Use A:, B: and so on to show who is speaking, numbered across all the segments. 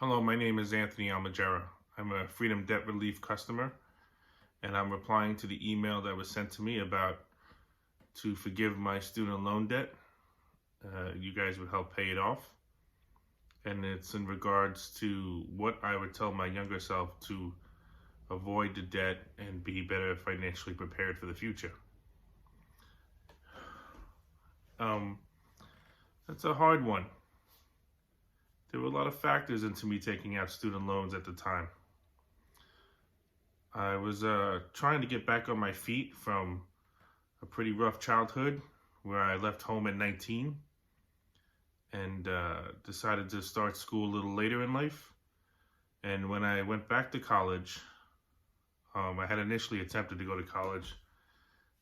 A: Hello, my name is Anthony Almagera. I'm a Freedom Debt Relief customer, and I'm replying to the email that was sent to me about to forgive my student loan debt. You guys would help pay it off, and it's in regards to what I would tell my younger self to avoid the debt and be better financially prepared for the future. Um, that's a hard one. There were a lot of factors into me taking out student loans at the time. I was trying to get back on my feet from a pretty rough childhood where I left home at 19 and decided to start school a little later in life. And when I went back to college, I had initially attempted to go to college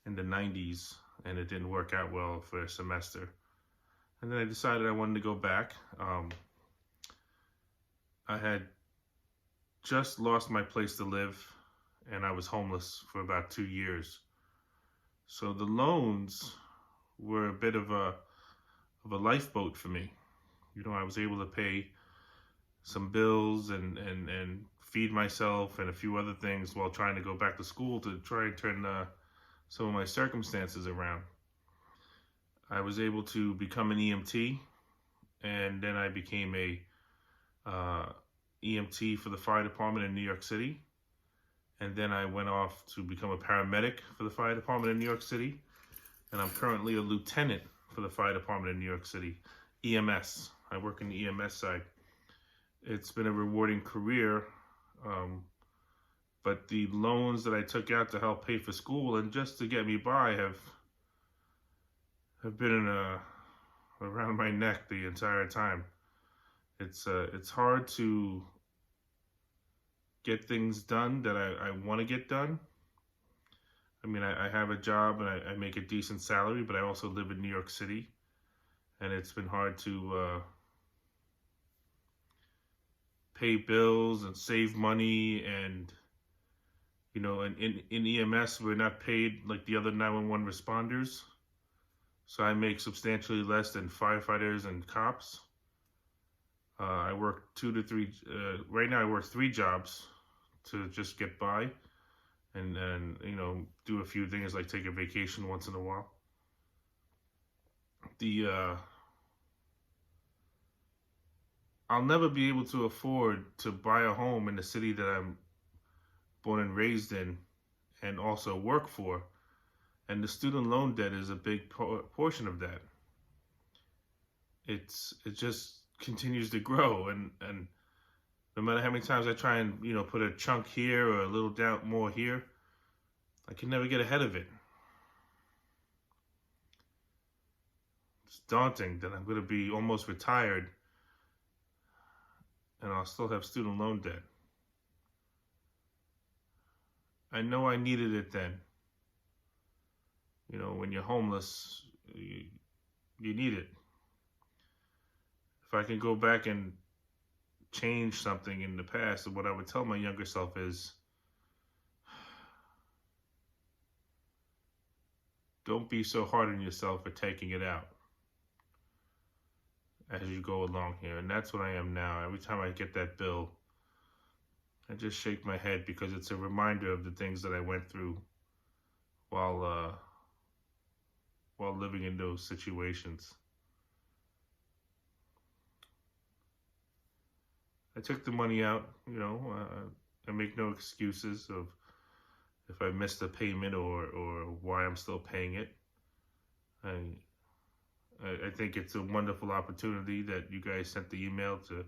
A: in the 90s and it didn't work out well for a semester. And then I decided I wanted to go back. I had just lost my place to live and I was homeless for about 2 years. So the loans were a bit of a lifeboat for me. You know, I was able to pay some bills and feed myself and a few other things while trying to go back to school to try and turn some of my circumstances around. I was able to become an EMT, and then I became a EMT for the fire department in New York City. And then I went off to become a paramedic for the fire department in New York City. And I'm currently a lieutenant for the fire department in New York City, EMS. I work in the EMS side. It's been a rewarding career, but the loans that I took out to help pay for school and just to get me by have been around my neck the entire time. It's hard to get things done that I want to get done. I mean, I have a job and I make a decent salary, but I also live in New York City, and it's been hard to pay bills and save money. And you know, in EMS, we're not paid like the other 911 responders, so I make substantially less than firefighters and cops. I work 2 to 3. Right now, I work 3 jobs to just get by, and you know, do a few things like take a vacation once in a while. I'll never be able to afford to buy a home in the city that I'm born and raised in, and also work for. And the student loan debt is a big portion of that. It just continues to grow, and no matter how many times I try and put a chunk here or a little down more here, I can never get ahead of it. It's daunting that I'm going to be almost retired and I'll still have student loan debt. I know I needed it then. You know, when you're homeless, you need it. If I can go back and change something in the past, what I would tell my younger self is, don't be so hard on yourself for taking it out as you go along here. And that's what I am now. Every time I get that bill, I just shake my head because it's a reminder of the things that I went through while living in those situations. I took the money out, I make no excuses of if I missed a payment or why I'm still paying it. I think it's a wonderful opportunity that you guys sent the email to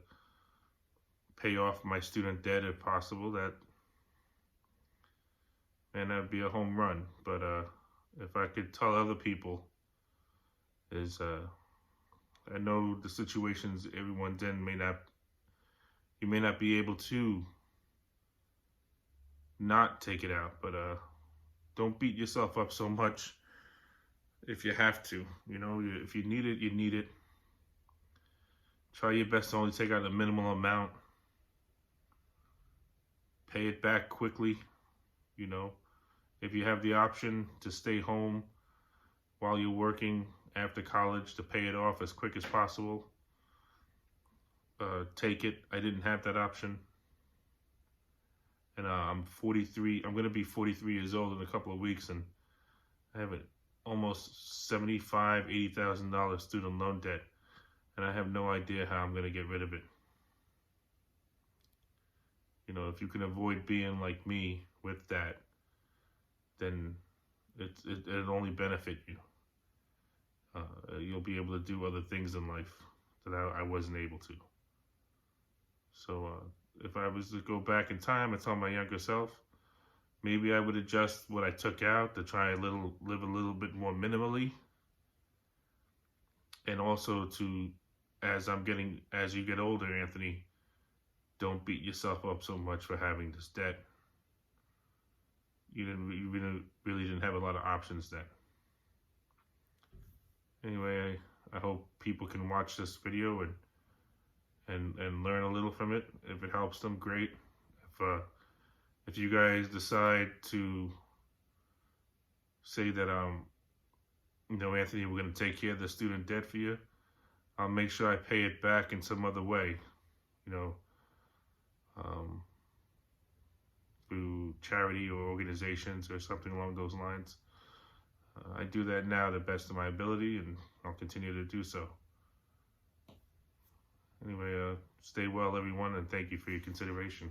A: pay off my student debt if possible. That'd be a home run. But if I could tell other people is, I know the situations everyone's in you may not be able to not take it out, but don't beat yourself up so much if you have to. If you need it, you need it. Try your best to only take out a minimal amount. Pay it back quickly. If you have the option to stay home while you're working after college, to pay it off as quick as possible. take it. I didn't have that option. And I'm 43. I'm going to be 43 years old in a couple of weeks, and I have an almost $80,000 student loan debt, and I have no idea how I'm going to get rid of it. You know, if you can avoid being like me with that, then it'll only benefit you. You'll be able to do other things in life that I wasn't able to. So if I was to go back in time and tell my younger self, maybe I would adjust what I took out to try live a little bit more minimally. And also to, as you get older, Anthony, don't beat yourself up so much for having this debt. You really didn't have a lot of options then. Anyway, I hope people can watch this video and learn a little from it. If it helps them, great. If you guys decide to say that Anthony, we're going to take care of the student debt for you, I'll make sure I pay it back in some other way, through charity or organizations or something along those lines. I do that now to the best of my ability, and I'll continue to do so. Anyway, stay well, everyone, and thank you for your consideration.